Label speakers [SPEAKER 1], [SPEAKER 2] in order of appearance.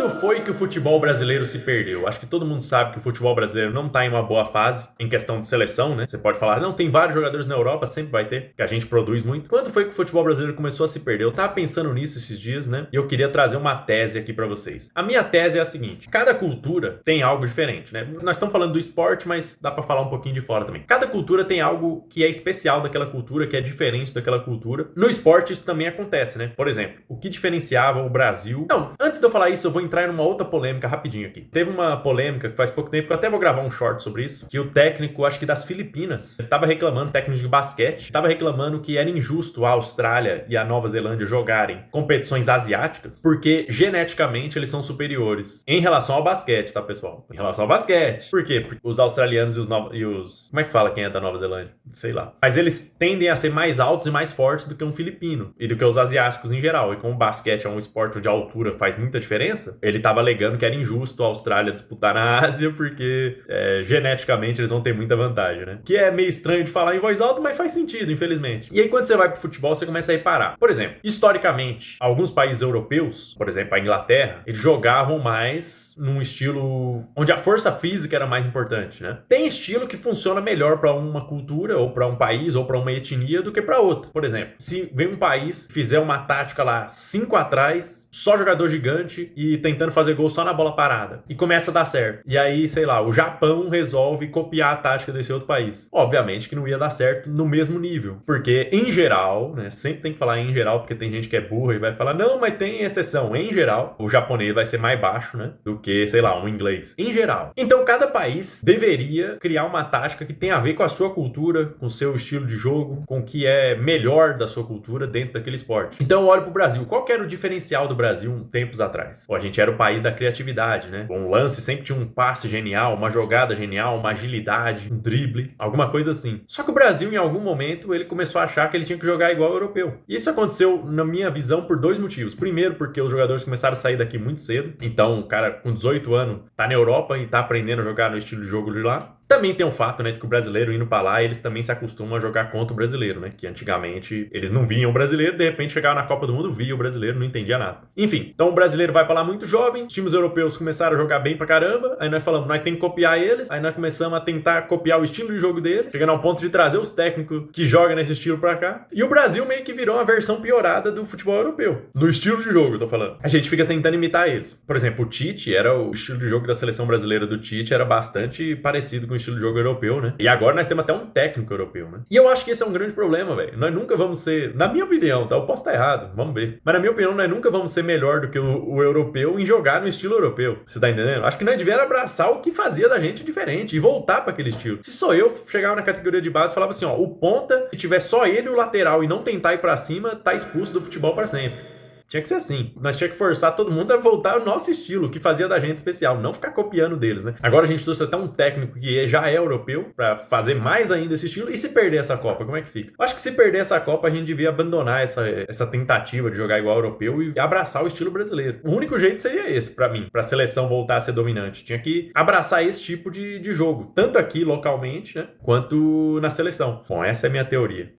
[SPEAKER 1] Quando foi que o futebol brasileiro se perdeu? Acho que todo mundo sabe que o futebol brasileiro não tá em uma boa fase em questão de seleção, né? Você pode falar, não, tem vários jogadores na Europa, sempre vai ter, que a gente produz muito. Quando foi que o futebol brasileiro começou a se perder? Eu tava pensando nisso esses dias, né? E eu queria trazer uma tese aqui pra vocês. A minha tese é a seguinte: cada cultura tem algo diferente, né? Nós estamos falando do esporte, mas dá pra falar um pouquinho de fora também. Cada cultura tem algo que é especial daquela cultura, que é diferente daquela cultura. No esporte isso também acontece, né? Por exemplo, o que diferenciava o Brasil... Não, antes de eu falar isso, eu vou entrar numa outra polêmica rapidinho aqui. Teve uma polêmica que faz pouco tempo, que eu até vou gravar um short sobre isso, que o técnico, acho que das Filipinas, tava reclamando, técnico de basquete, tava reclamando que era injusto a Austrália e a Nova Zelândia jogarem competições asiáticas, porque geneticamente eles são superiores em relação ao basquete, tá, pessoal? Em relação ao basquete. Por quê? Porque os australianos e os... Como é que fala quem é da Nova Zelândia? Sei lá. Mas eles tendem a ser mais altos e mais fortes do que um filipino e do que os asiáticos em geral. E como o basquete é um esporte onde a altura faz muita diferença, ele tava alegando que era injusto a Austrália disputar na Ásia, porque geneticamente eles vão ter muita vantagem, né? Que é meio estranho de falar em voz alta, mas faz sentido, infelizmente. E aí, quando você vai pro futebol, você começa a reparar. Por exemplo, historicamente, alguns países europeus, por exemplo, a Inglaterra, eles jogavam mais num estilo onde a força física era mais importante, né? Tem estilo que funciona melhor para uma cultura, ou para um país, ou para uma etnia do que para outra. Por exemplo, se vem um país, fizer uma tática lá 5 atrás, só jogador gigante e tentando fazer gol só na bola parada, e começa a dar certo. E aí, sei lá, o Japão resolve copiar a tática desse outro país. Obviamente que não ia dar certo no mesmo nível, porque em geral, né, sempre tem que falar em geral, porque tem gente que é burra e vai falar, não, mas tem exceção. Em geral, o japonês vai ser mais baixo, né, do que, sei lá, um inglês. Em geral. Então, cada país deveria criar uma tática que tenha a ver com a sua cultura, com o seu estilo de jogo, com o que é melhor da sua cultura dentro daquele esporte. Então, eu olho pro Brasil. Qual que era o diferencial do Brasil tempos atrás? Pô, a gente era o país da criatividade, né? Um lance sempre tinha um passe genial, uma jogada genial, uma agilidade, um drible, alguma coisa assim. Só que o Brasil, em algum momento, ele começou a achar que ele tinha que jogar igual ao europeu. E isso aconteceu, na minha visão, por dois motivos. Primeiro, porque os jogadores começaram a sair daqui muito cedo. Então, o cara com 18 anos tá na Europa e tá aprendendo a jogar no estilo de jogo de lá. Também tem o fato, né, de que o brasileiro indo pra lá, eles também se acostumam a jogar contra o brasileiro, né? Que antigamente eles não vinham o brasileiro, de repente chegava na Copa do Mundo, via o brasileiro, não entendia nada. Enfim, então o brasileiro vai pra lá muito jovem, os times europeus começaram a jogar bem pra caramba, aí nós falamos, nós tem que copiar eles, aí nós começamos a tentar copiar o estilo de jogo deles, chegando ao ponto de trazer os técnicos que jogam nesse estilo pra cá. E o Brasil meio que virou uma versão piorada do futebol europeu. No estilo de jogo, eu tô falando. A gente fica tentando imitar eles. Por exemplo, o Tite, o estilo de jogo da seleção brasileira do Tite era bastante parecido com o estilo de jogo europeu, né? E agora nós temos até um técnico europeu, né? E eu acho que esse é um grande problema, velho. Nós nunca vamos ser, na minha opinião, tá? Eu posso estar errado, vamos ver. Mas na minha opinião, nós nunca vamos ser melhor do que o europeu em jogar no estilo europeu. Você tá entendendo? Acho que nós deveríamos abraçar o que fazia da gente diferente e voltar para aquele estilo. Se sou eu, chegava na categoria de base e falava assim, ó, o ponta, se tiver só ele e o lateral e não tentar ir pra cima, tá expulso do futebol para sempre. Tinha que ser assim. Nós tinha que forçar todo mundo a voltar ao nosso estilo, o que fazia da gente especial, não ficar copiando deles, né? Agora a gente trouxe até um técnico que já é europeu pra fazer mais ainda esse estilo. E se perder essa Copa, como é que fica? Acho que se perder essa Copa, a gente devia abandonar essa tentativa de jogar igual europeu e abraçar o estilo brasileiro. O único jeito seria esse, pra mim, pra seleção voltar a ser dominante. Tinha que abraçar esse tipo de jogo, tanto aqui localmente, né, quanto na seleção. Bom, essa é a minha teoria.